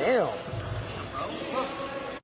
Damn.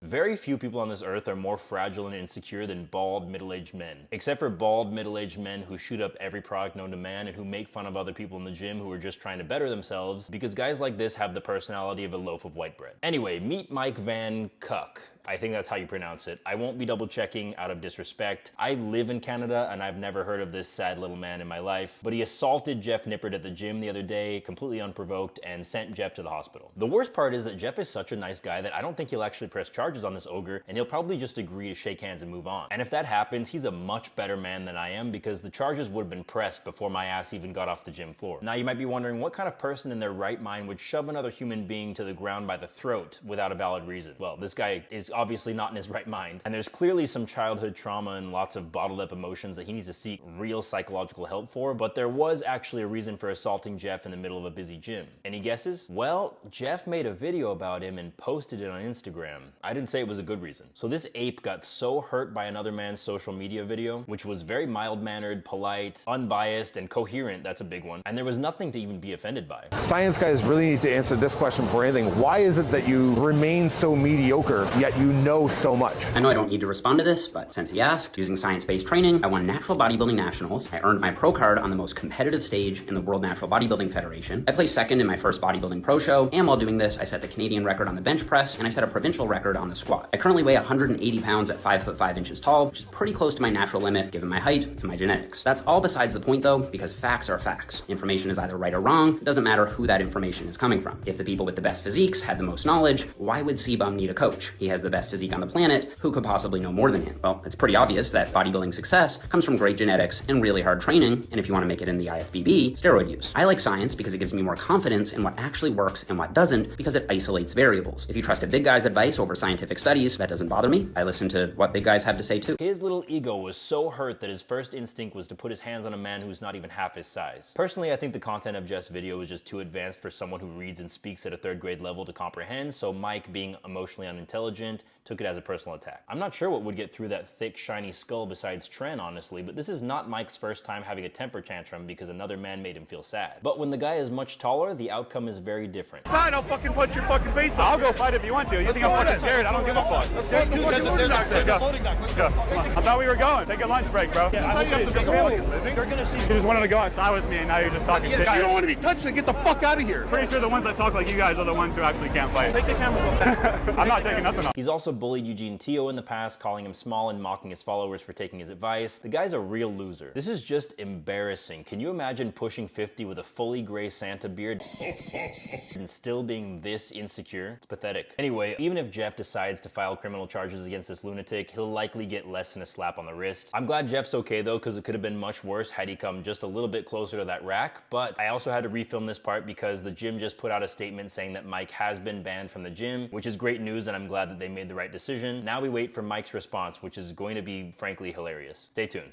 Very few people on this earth are more fragile and insecure than bald, middle-aged men. Except for bald, middle-aged men who shoot up every product known to man and who make fun of other people in the gym who are just trying to better themselves, because guys like this have the personality of a loaf of white bread. Anyway, meet Mike Van Cuck. I think that's how you pronounce it. I won't be double checking out of disrespect. I live in Canada and I've never heard of this sad little man in my life, but he assaulted Jeff Nippard at the gym the other day, completely unprovoked, and sent Jeff to the hospital. The worst part is that Jeff is such a nice guy that I don't think he'll actually press charges on this ogre, and he'll probably just agree to shake hands and move on. And if that happens, he's a much better man than I am, because the charges would have been pressed before my ass even got off the gym floor. Now you might be wondering, what kind of person in their right mind would shove another human being to the ground by the throat without a valid reason? Well, this guy is obviously not in his right mind, and there's clearly some childhood trauma and lots of bottled up emotions that he needs to seek real psychological help for, but there was actually a reason for assaulting Jeff in the middle of a busy gym. Any guesses? Well, Jeff made a video about him and posted it on Instagram. I didn't say it was a good reason. So this ape got so hurt by another man's social media video, which was very mild-mannered, polite, unbiased, and coherent, that's a big one, and there was nothing to even be offended by. Science guys really need to answer this question before anything. Why is it that you remain so mediocre, yet you know so much? I know I don't need to respond to this, but since he asked, using science-based training, I won Natural Bodybuilding Nationals. I earned my pro card on the most competitive stage in the World Natural Bodybuilding Federation. I placed second in my first bodybuilding pro show, and while doing this, I set the Canadian record on the bench press, and I set a provincial record on the squat. I currently weigh 180 pounds at 5'5" tall, which is pretty close to my natural limit given my height and my genetics. That's all besides the point though, because facts are facts. Information is either right or wrong. It doesn't matter who that information is coming from. If the people with the best physiques had the most knowledge, why would C-Bum need a coach? He has the best physique on the planet. Who could possibly know more than him? Well, it's pretty obvious that bodybuilding success comes from great genetics and really hard training, and if you want to make it in the IFBB, steroid use. I like science because it gives me more confidence in what actually works and what doesn't, because it isolates variables. If you trust a big guy's advice over scientific studies, that doesn't bother me. I listen to what big guys have to say too. His little ego was so hurt that his first instinct was to put his hands on a man who's not even half his size. Personally, I think the content of Jeff's video was just too advanced for someone who reads and speaks at a third grade level to comprehend, so Mike, being emotionally unintelligent, took it as a personal attack. I'm not sure what would get through that thick, shiny skull besides Tren, honestly, but this is not Mike's first time having a temper tantrum because another man made him feel sad. But when the guy is much taller, the outcome is very different. Fine, I'll fucking punch your fucking face off. I'll go fight if you want to. You think I'm fucking scared? I don't give a fuck. Let's go. Let's go. I thought we were going. Take a lunch break, bro. Yeah, I hope You're gonna see. You just wanted to go outside with me, and now you're just talking shit. You don't want to be touched, then get the fuck out of here. Pretty sure the ones that talk like you guys are the ones who actually can't fight. Take the cameras off. I'm not taking nothing off. He's also bullied Eugene Teo in the past, calling him small and mocking his followers for taking his advice. The guy's a real loser. This is just embarrassing. Can you imagine pushing 50 with a fully gray Santa beard and still being this insecure? It's pathetic. Anyway, even if Jeff decides to file criminal charges against this lunatic, he'll likely get less than a slap on the wrist. I'm glad Jeff's okay though, because it could have been much worse had he come just a little bit closer to that rack, but I also had to refilm this part because the gym just put out a statement saying that Mike has been banned from the gym, which is great news, and I'm glad that they made the right decision. Now we wait for Mike's response, which is going to be frankly hilarious. Stay tuned.